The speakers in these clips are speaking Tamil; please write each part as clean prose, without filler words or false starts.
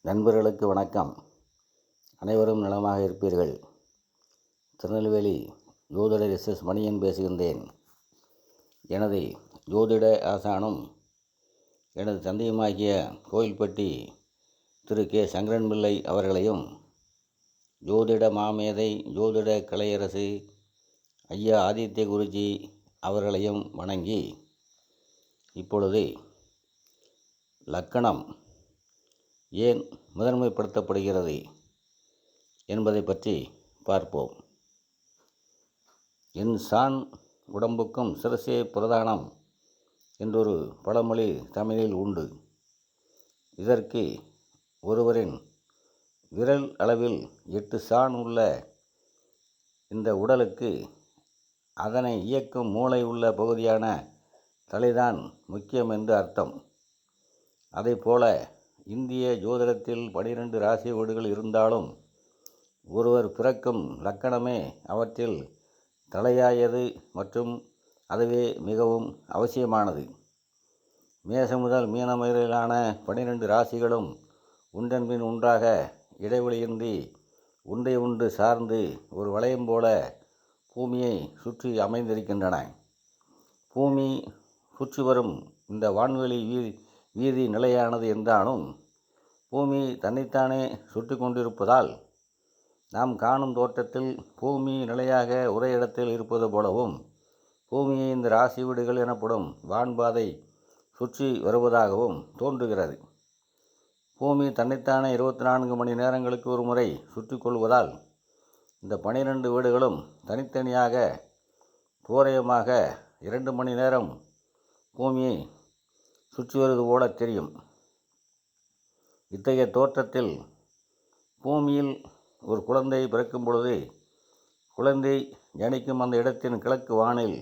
நண்பர்களுக்கு வணக்கம். அனைவரும் நலமாக இருப்பீர்கள். திருநெல்வேலி ஜோதிடர் எஸ் மணியன் பேசுகின்றேன். எனது ஜோதிட ஆசானும் எனது தந்தையுமாகிய கோயில்பட்டி திரு கே சங்கரன் பிள்ளை அவர்களையும், ஜோதிட மாமேதை ஜோதிட கலையரசு ஐயா ஆதித்ய குருஜி அவர்களையும் வணங்கி, இப்பொழுது லக்கணம் ஏன் முதன்மைப்படுத்தப்படுகிறது என்பதை பற்றி பார்ப்போம். என் சான் உடம்புக்கும் சிரசே பிரதானம் என்றொரு பழமொழி தமிழில் உண்டு. இதற்கு ஒருவரின் விரல் அளவில் 8 சான் உள்ள இந்த உடலுக்கு அதனை இயக்கும் மூளை உள்ள பகுதியான தலைதான் முக்கியம் என்று அர்த்தம். அதைப்போல இந்திய ஜோதிடத்தில் 12 ராசி வீடுகள் இருந்தாலும் ஒருவர் பிறக்கும் லக்கணமே அவற்றில் தலையாயது மற்றும் அதுவே மிகவும் அவசியமானது. மேசம் முதல் மீனம் வரையிலான 12 ராசிகளும் ஒன்றன்பின் ஒன்றாக இடைவெளியின்றி ஒன்றை ஒன்று சார்ந்து ஒரு வளையம் போல பூமியை சுற்றி அமைந்திருக்கின்றன. பூமி சுற்றி வரும் இந்த வான்வெளி வீதி நிலையானது என்றாலும் பூமி தன்னைத்தானே சுற்றி கொண்டிருப்பதால் நாம் காணும் தோற்றத்தில் பூமி நிலையாக ஒரே இடத்தில் இருப்பது போலவும், பூமியை இந்த ராசி வீடுகள் எனப்படும் வான்பாதை சுற்றி வருவதாகவும் தோன்றுகிறது. பூமி தன்னைத்தானே 24 மணி நேரங்களுக்கு ஒரு முறை சுற்றி கொள்வதால் இந்த 12 வீடுகளும் தனித்தனியாக தோராயமாக 2 மணி நேரம் பூமியை சுற்றி வருவது போல தெரியும். இத்தகைய தோற்றத்தில் பூமியில் ஒரு குழந்தை பிறக்கும் பொழுது குழந்தை ஜனிக்கும் அந்த இடத்தின் கிழக்கு வானில்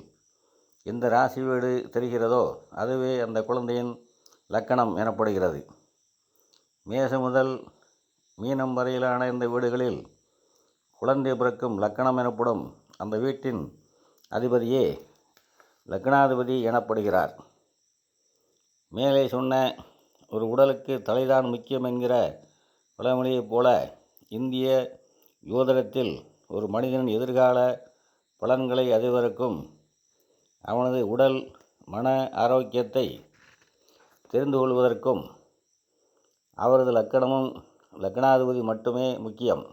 எந்த ராசி வீடு தெரிகிறதோ அதுவே அந்த குழந்தையின் லக்கணம் எனப்படுகிறது. மேசம் முதல் மீனம் வரையிலான இந்த வீடுகளில் குழந்தை பிறக்கும் லக்கணம் எனப்படும் அந்த வீட்டின் அதிபதியே லக்னாதிபதி எனப்படுகிறார். மேலே சொன்ன ஒரு உடலுக்கு தலைதான் முக்கியம் என்கிற பழமொழியைப் போல இந்திய ஜோதிடத்தில் ஒரு மனிதனின் எதிர்கால பலன்களை அறிவதற்கும் அவனது உடல் மன ஆரோக்கியத்தை தெரிந்து கொள்வதற்கும் அவரது லக்கணமும் லக்னாதிபதி மட்டுமே முக்கியம்.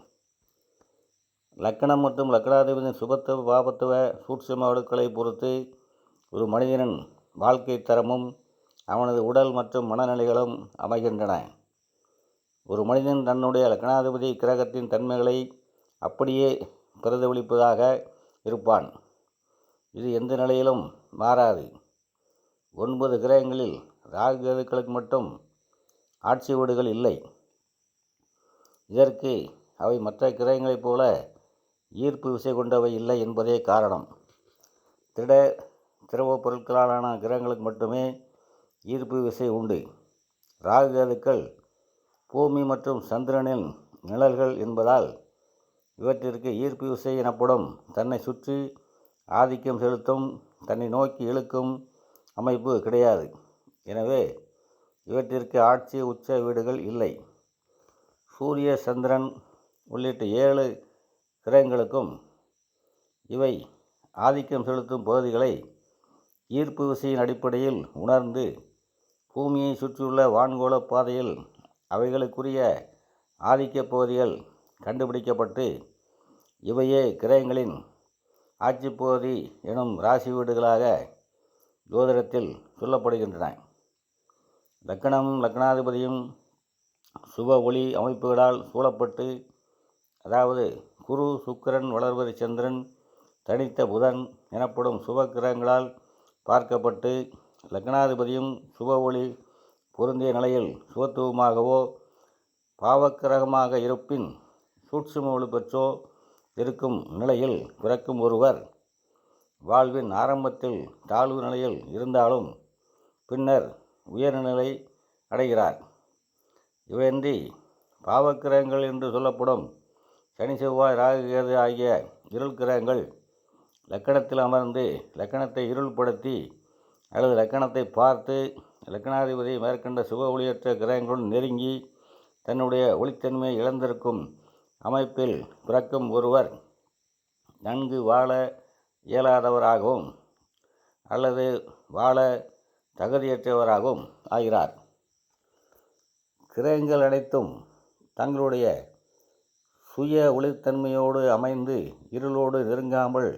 லக்கணம் மற்றும் லக்னாதிபதியின் சுபத்துவ பாபத்துவ சூட்சும வடுக்களை பொறுத்து ஒரு மனிதனின் வாழ்க்கை தரமும் அவனது உடல் மற்றும் மனநிலைகளும் அமைகின்றன. ஒரு மனிதன் தன்னுடைய லக்னாதிபதி கிரகத்தின் தன்மைகளை அப்படியே பிரதிபலிப்பதாக இருப்பான். இது எந்த நிலையிலும் மாறாது. 9 கிரகங்களில் ராகு கேதுக்களுக்கு மட்டும் ஆட்சி வீடுகள் இல்லை. இதற்கு அவை மற்ற கிரகங்களைப் போல ஈர்ப்பு விசை கொண்டவை இல்லை என்பதே காரணம். திரவ பொருட்களாலான கிரகங்களுக்கு மட்டுமே ஈர்ப்பு விசை உண்டு. ராகு கேதுக்கள் பூமி மற்றும் சந்திரனின் நிழல்கள் என்பதால் இவற்றிற்கு ஈர்ப்பு விசை எனப்படும் தன்னை சுற்றி ஆதிக்கம் செலுத்தும், தன்னை நோக்கி இழுக்கும் அமைப்பு கிடையாது. எனவே இவற்றிற்கு ஆட்சி உச்ச வீடுகள் இல்லை. சூரிய சந்திரன் உள்ளிட்ட 7 கிரகங்களுக்கும் இவை ஆதிக்கம் செலுத்தும் பகுதிகளை ஈர்ப்பு விசையின் அடிப்படையில் உணர்ந்து பூமியை சுற்றியுள்ள வான்கோள பாதையில் அவைகளுக்குரிய ஆதிக்க பகுதிகள் கண்டுபிடிக்கப்பட்டு இவையே கிரகங்களின் ஆட்சி பகுதி எனும் ராசி வீடுகளாக ஜோதிடத்தில் சொல்லப்படுகின்றன. லக்கணமும் லக்னாதிபதியும் சுப ஒளி அமைப்புகளால் சூழப்பட்டு, அதாவது குரு சுக்கிரன் வளர்வரி சந்திரன் தனித்த புதன் எனப்படும் சுப கிரகங்களால் பார்க்கப்பட்டு, லக்னாதிபதியும் சுப ஒளி பொருந்திய நிலையில் சுபத்துவமாகவோ பாவக்கிரகமாக இருப்பின் சூட்சும ஒளி பெற்றோ இருக்கும் நிலையில் பிறக்கும் ஒருவர் வாழ்வின் ஆரம்பத்தில் தாழ்வு நிலையில் இருந்தாலும் பின்னர் உயர்நிலை அடைகிறார். இவையின்றி பாவக்கிரகங்கள் என்று சொல்லப்படும் சனி செவ்வாய் ராகு கேது ஆகிய இருள் கிரகங்கள் லக்கணத்தில் அமர்ந்து லக்கணத்தை இருள்படுத்தி அல்லது லக்கணத்தை பார்த்து லக்னாதிபதி மேற்கண்ட சுப ஒளியற்ற கிரகங்களுடன் நெருங்கி தன்னுடைய ஒளித்தன்மையை இழந்திருக்கும் அமைப்பில் பிறக்கும் ஒருவர் நன்கு வாழ இயலாதவராகவும் அல்லது வாழ தகுதியற்றவராகவும் ஆகிறார். கிரகங்கள் அனைத்தும் தங்களுடைய சுய ஒளித்தன்மையோடு அமைந்து இருளோடு நெருங்காமல்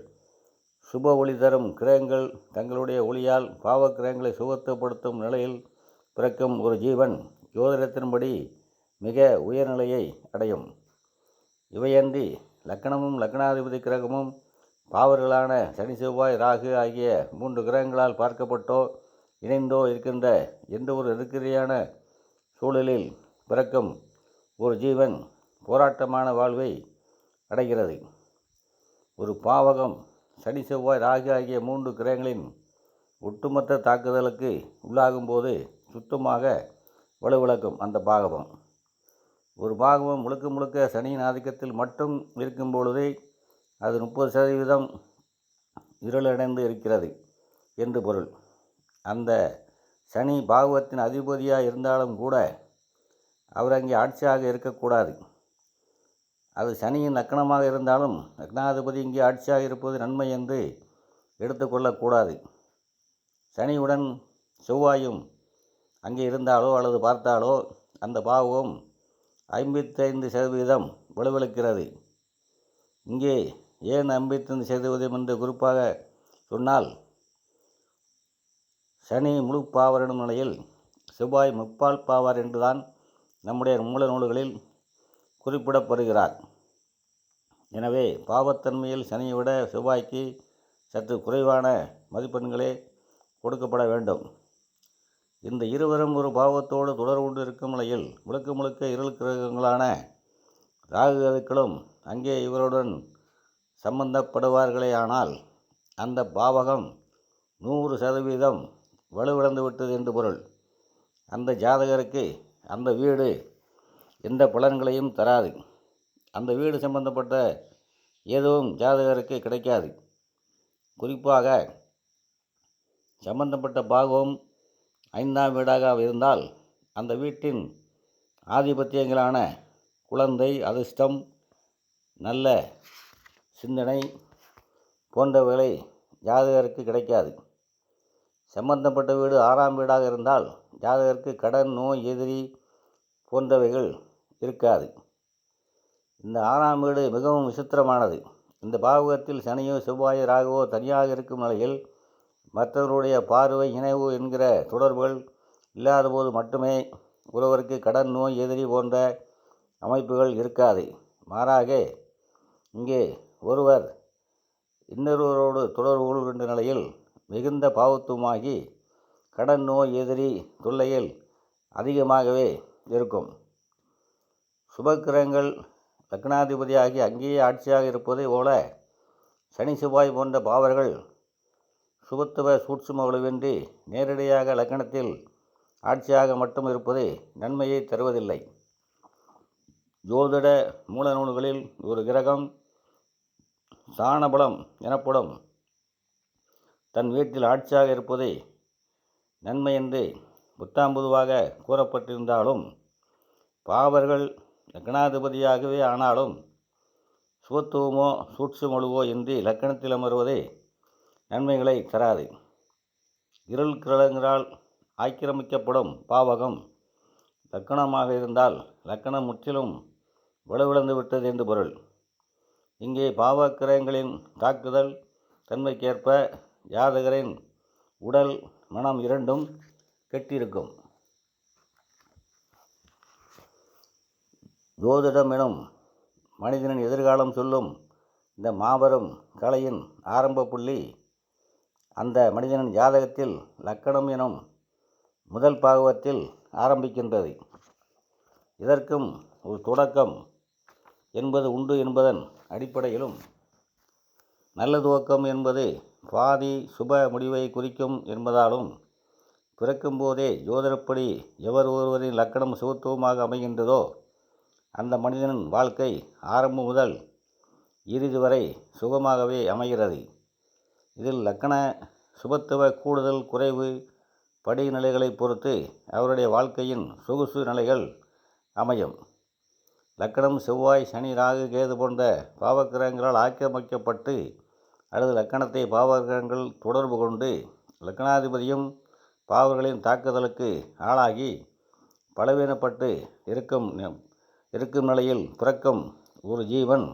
சுப ஒளி தரும் கிரகங்கள் தங்களுடைய ஒளியால் பாவக்கிரகங்களை சுகத்துப்படுத்தும் நிலையில் பிறக்கும் ஒரு ஜீவன் ஜோதிடத்தின்படி மிக உயர்நிலையை அடையும். இவையன்றி லக்கணமும் லக்னாதிபதி கிரகமும் பாவர்களான சனி செவ்வாய் ராகு ஆகிய 3 கிரகங்களால் பார்க்கப்பட்டோ இணைந்தோ இருக்கின்ற எந்த ஒரு நெருக்கடியான சூழலில் பிறக்கும் ஒரு ஜீவன் போராட்டமான வாழ்வை அடைகிறது. ஒரு பாவகம் சனி செவ்வாய் ராகு ஆகிய 3 கிரகங்களின் ஒட்டுமொத்த தாக்குதலுக்கு உள்ளாகும்போது சுத்தமாக வலுவிழக்கும் அந்த பாகவம். ஒரு பாகவம் முழுக்க முழுக்க சனியின் ஆதிக்கத்தில் மட்டும் இருக்கும் பொழுதே அது 30% இருளடைந்து இருக்கிறது என்று பொருள். அந்த சனி பாகவத்தின் அதிபதியாக இருந்தாலும் கூட அவர் அங்கே ஆட்சியாக இருக்கக்கூடாது. அது சனியின் லக்கணமாக இருந்தாலும் லக்னாதிபதி இங்கே ஆட்சியாக இருப்பது நன்மை என்று எடுத்துக்கொள்ளக்கூடாது. சனியுடன் செவ்வாயும் அங்கே இருந்தாலோ அல்லது பார்த்தாலோ அந்த பாவம் 55% வலுவிழக்கிறது. இங்கே ஏன் 55% என்று குறிப்பாக சொன்னால், சனி முழு பாவர் எனும் நிலையில் செவ்வாய் முப்பால் பாவார் என்றுதான் நம்முடைய மூல நூல்களில் குறிப்பிடப்படுகிறார். எனவே பாவத்தன்மையில் சனியை விட செவ்வாய்க்கு சற்று குறைவான மதிப்பெண்களே கொடுக்கப்பட வேண்டும். இந்த இருவரும் ஒரு பாவத்தோடு தொடர்பு கொண்டு இருக்கும் நிலையில் முழுக்க முழுக்க இருள் கிரகங்களான ராகு கேதுக்களும் அங்கே இவருடன் சம்பந்தப்படுவார்களேயானால் அந்த பாவகம் 100% வலுவிழந்துவிட்டது என்று பொருள். அந்த ஜாதகருக்கு அந்த வீடு எந்த பலன்களையும் தராது. அந்த வீடு சம்பந்தப்பட்ட எதுவும் ஜாதகருக்கு கிடைக்காது. குறிப்பாக சம்பந்தப்பட்ட பாகவம் 5ஆம் வீடாக இருந்தால் அந்த வீட்டின் ஆதிபத்தியங்களான குழந்தை, அதிர்ஷ்டம், நல்ல சிந்தனை போன்றவைகளை ஜாதகருக்கு கிடைக்காது. சம்பந்தப்பட்ட வீடு 6ஆம் வீடாக இருந்தால் ஜாதகருக்கு கடன், நோய், எதிரி போன்றவைகள் இருக்காது. இந்த 6ஆம் வீடு மிகவும் விசித்திரமானது. இந்த பாவகத்தில் சனியோ செவ்வாயோ ராகுவோ தனியாக இருக்கும் நிலையில் மற்றவர்களுடைய பார்வை, இணைவு என்கிற தொடர்புகள் இல்லாத போது மட்டுமே ஒருவருக்கு கடன், நோய், எதிரி போன்ற அமைப்புகள் இருக்காது. மாறாக இங்கே ஒருவர் இன்னொருவரோடு தொடர்பு கொள்கின்ற நிலையில் மிகுந்த பாவத்துவமாகி கடன், நோய், எதிரி தொல்லையில் அதிகமாகவே இருக்கும். சுபக்கிரகங்கள் லக்னாதிபதியாகி அங்கேயே ஆட்சியாக இருப்பதை போல சனி செவ்வாய் போன்ற பாவர்கள் சுபத்துவ சூட்சும வலுவின்றி நேரடியாக லக்கணத்தில் ஆட்சியாக மட்டும் இருப்பது நன்மையை தருவதில்லை. ஜோதிட மூல நூல்களில் ஒரு கிரகம் சாணபலம் எனப்படும் தன் வீட்டில் ஆட்சியாக இருப்பது நன்மை என்று புத்தாம்புதுவாக கூறப்பட்டிருந்தாலும் பாவர்கள் லக்னாதிபதியாகவே ஆனாலும் சுபத்துவமோ சூட்சுமொழுவோ இன்றி லக்கணத்தில் அமர்வதே நன்மைகளை தராது. இருள் கிரகங்களால் ஆக்கிரமிக்கப்படும் பாவகம் லக்கணமாக இருந்தால் லக்கணம் முற்றிலும் வலுவிழந்து விட்டது என்று பொருள். இங்கே பாவக்கிரகங்களின் தாக்குதல் தன்மைக்கேற்ப ஜாதகரின் உடல், மனம் இரண்டும் கெட்டிருக்கும். ஜோதிடம் எனும் மனிதனின் எதிர்காலம் சொல்லும் இந்த மாபெரும் கலையின் ஆரம்ப புள்ளி அந்த மனிதனின் ஜாதகத்தில் லக்கணம் எனும் முதல் பாகவத்தில் ஆரம்பிக்கின்றது. இதற்கும் ஒரு தொடக்கம் என்பது உண்டு என்பதன் அடிப்படையிலும் நல்ல துவக்கம் என்பது பாதி சுப முடிவை குறிக்கும் என்பதாலும் பிறக்கும்போதே ஜோதிடப்படி எவர் ஒருவரின் லக்கணம் சுபத்துவமாக அமைகின்றதோ அந்த மனிதனின் வாழ்க்கை ஆரம்பம் முதல் இறுதி வரை சுகமாகவே அமைகிறது. இதில் லக்கண சுபத்துவ கூடுதல் குறைவு படிநிலைகளை பொறுத்து அவருடைய வாழ்க்கையின் சொகுசு நிலைகள் அமையும். லக்கணம் செவ்வாய், சனி, ராகு, கேது போன்ற பாவக்கிரகங்களால் ஆக்கிரமிக்கப்பட்டு அல்லது லக்கணத்தை பாவகிரகங்கள் தொடர்பு கொண்டு லக்கணாதிபதியும் பாவர்களின் தாக்குதலுக்கு ஆளாகி பலவீனப்பட்டு இருக்கும் நிலையில் பிறக்கும் ஒரு ஜீவன்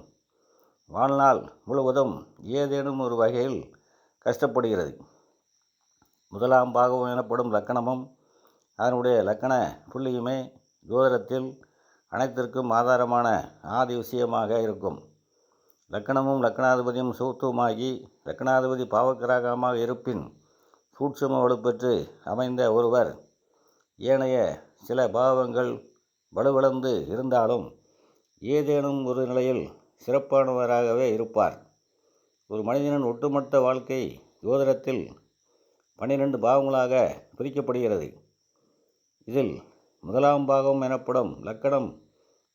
வாழ்நாள் முழுவதும் ஏதேனும் ஒரு வகையில் கஷ்டப்படுகிறது. முதலாம் பாகம் எனப்படும் லக்கணமும் அதனுடைய லக்கண புள்ளியுமே ஜோதிடத்தில் அனைத்திற்கும் ஆதாரமான ஆதி விஷயமாக இருக்கும். லக்கணமும் லக்கணாதிபதியும் சூத்துவமாகி லக்கணாதிபதி பாவக்கிரகமாக இருப்பின் சூட்சும வலுப்பெற்று அமைந்த ஒருவர் ஏனைய சில பாவங்கள் வலுவிழந்து இருந்தாலும் ஏதேனும் ஒரு நிலையில் சிறப்பானவராகவே இருப்பார். ஒரு மனிதனின் ஒட்டுமொத்த வாழ்க்கை ஜோதிடத்தில் 12 பாவங்களாக பிரிக்கப்படுகிறது. இதில் முதலாம் பாகம் எனப்படும் லக்கணம்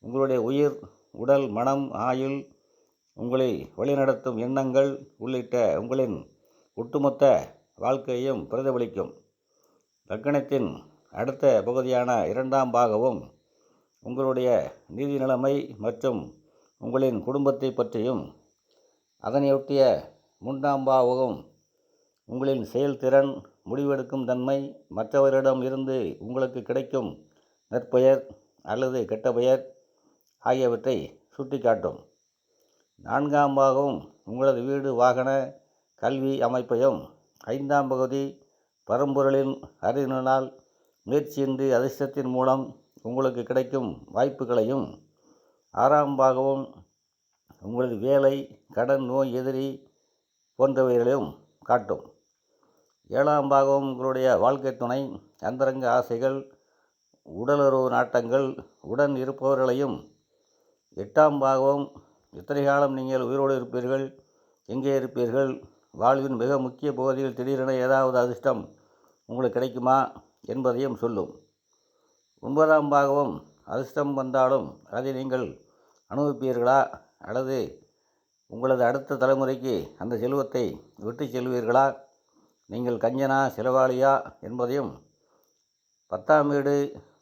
உங்களுடைய உயிர், உடல், மனம், ஆயுள், உங்களை வழிநடத்தும் எண்ணங்கள் உள்ளிட்ட உங்களின் ஒட்டுமொத்த வாழ்க்கையையும் பிரதிபலிக்கும். லக்கணத்தின் அடுத்த பகுதியான இரண்டாம் பாகமும் உங்களுடைய நிதி நிலைமை மற்றும் உங்களின் குடும்பத்தை பற்றியும், அதனையொட்டிய 3ஆம் பாவமும் உங்களின் செயல்திறன், முடிவெடுக்கும் தன்மை, மற்றவரிடம் இருந்து உங்களுக்கு கிடைக்கும் நற்பெயர் அல்லது கெட்ட பெயர் ஆகியவற்றை சுட்டிக்காட்டும். 4ஆம் பாகம் உங்களது வீடு, வாகன, கல்வி அமைப்பையும், 5ஆம் பகுதி பரம்பொருளின் அருளினால் முயற்சியின்றி அதிர்ஷ்டத்தின் மூலம் உங்களுக்கு கிடைக்கும் வாய்ப்புகளையும், 6ஆம் பாகமும் உங்களது வேலை, கடன், நோய், எதிரி போன்றவைகளையும் காட்டும். 7ஆம் பாகம் உங்களுடைய வாழ்க்கை துணை, அந்தரங்க ஆசைகள், உடலுறவு நாட்டங்கள், உடன் இருப்பவர்களையும், 8ஆம் பாகம் எத்தனை காலம் நீங்கள் உயிரோடு இருப்பீர்கள், எங்கே இருப்பீர்கள், வாழ்வின் மிக முக்கிய பகுதியில் திடீரென ஏதாவது அதிர்ஷ்டம் உங்களுக்கு கிடைக்குமா என்பதையும் சொல்லும். 9ஆம் பாகமும் அதிர்ஷ்டம் வந்தாலும் அதை நீங்கள் அனுபவிப்பீர்களா அல்லது உங்களது அடுத்த தலைமுறைக்கு அந்த செல்வத்தை விட்டு செல்வீர்களா, நீங்கள் கஞ்சனா செலவாளியா என்பதையும், 10ஆம் வீடு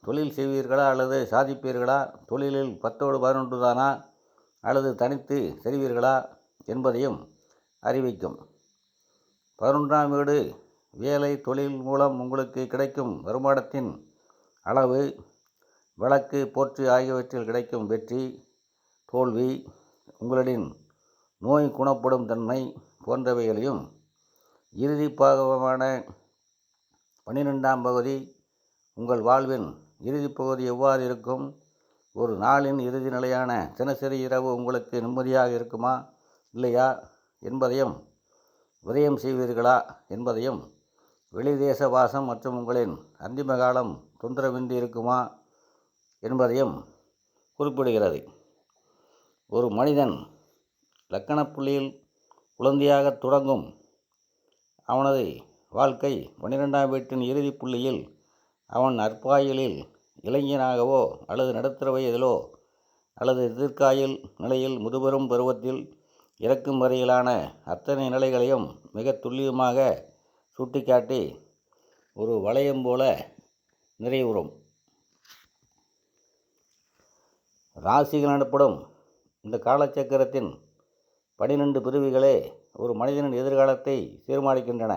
தொழில் செய்வீர்களா அல்லது சாதிப்பீர்களா, தொழிலில் 10ஓடு 11 தானா அல்லது தனித்து தெரிவீர்களா என்பதையும் அறிவிக்கும். 11ஆம் வீடு வேலை, தொழில் மூலம் உங்களுக்கு கிடைக்கும் வருமானத்தின் அளவு, வழக்கு, போற்று ஆகியவற்றில் கிடைக்கும் வெற்றி, தோல்வி, உங்களின் நோய் குணப்படும் தன்மை போன்றவைகளையும், இறுதி பாகமான 12ஆம் பகுதி உங்கள் வாழ்வின் இறுதி பகுதி எவ்வாறு இருக்கும், ஒரு நாளின் இறுதி நிலையான தினசரி இரவு உங்களுக்கு நிம்மதியாக இருக்குமா இல்லையா என்பதையும், விரயம் செய்வீர்களா என்பதையும், வெளிதேச வாசம் மற்றும் உங்களின் அந்திம காலம் தொந்தரவின்றி இருக்குமா என்பதையும் குறிப்பிடுகிறது. ஒரு மனிதன் லக்கணப்புள்ளியில் குழந்தையாக தொடங்கும் அவனது வாழ்க்கை 12ஆம் வீட்டின் இறுதி புள்ளியில் அவன் நற்பாயிலில் இளைஞனாகவோ அல்லது நடுத்தர வயதிலோ அல்லது எதிர்காயில் நிலையில் முதுபெரும் பருவத்தில் இறக்கும் வரையிலான அத்தனை நிலைகளையும் மிக துல்லியமாக சுட்டிக்காட்டி ஒரு வளையம் போல நிறைவுறும். ராசிகள் எனப்படும் இந்த காலச்சக்கரத்தின் 12 பிரிவுகளே ஒரு மனிதனின் எதிர்காலத்தை தீர்மானிக்கின்றன.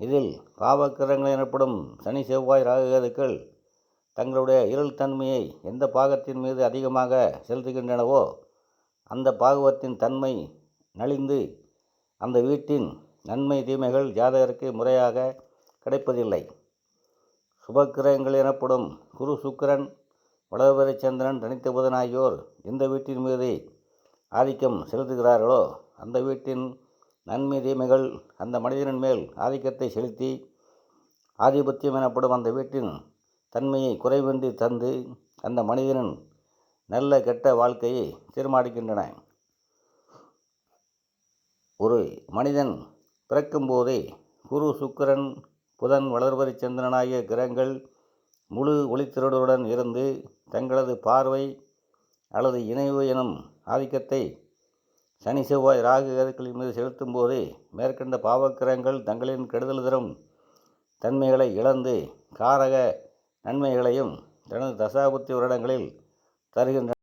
இதில் பாவக்கிரகங்கள் எனப்படும் சனி, செவ்வாய், ராகு, கேதுக்கள் தங்களுடைய இருள் தன்மையை எந்த பாகத்தின் மீது அதிகமாக செலுத்துகின்றனவோ அந்த பாகத்தின் தன்மை நலிந்து அந்த வீட்டின் நன்மை தீமைகள் ஜாதகருக்கு முறையாக கிடைப்பதில்லை. சுபக்கிரகங்கள் எனப்படும் குரு, சுக்கிரன், வளர்வரை சந்திரன், தனித்த புதன் ஆகியோர் எந்த வீட்டின் மீது ஆதிக்கம் செலுத்துகிறார்களோ அந்த வீட்டின் நன்மை தீமைகள் அந்த மனிதனின் மேல் ஆதிக்கத்தை செலுத்தி ஆதிபத்தியம் எனப்படும் அந்த வீட்டின் தன்மையை குறைவின்றி தந்து அந்த மனிதனின் நல்ல கெட்ட வாழ்க்கையை தீர்மானிக்கின்றன. ஒரு மனிதன் பிறக்கும்போதே குரு, சுக்கிரன், புதன், வளர்வரை சந்திரன் ஆகிய கிரகங்கள் முழு ஒளித்திரளுடன் இருந்து தங்களது பார்வை அல்லது இணைவு எனும் ஆதிக்கத்தை சனி, செவ்வாய், ராகு, கேதுக்களின் மீது செலுத்தும் போது மேற்கண்ட பாவக்கிரகங்கள் தங்களின் கெடுதல் தரும் தன்மைகளை இழந்து காரக நன்மைகளையும் தனது தசாபுத்தி வருடங்களில் தருகின்றன.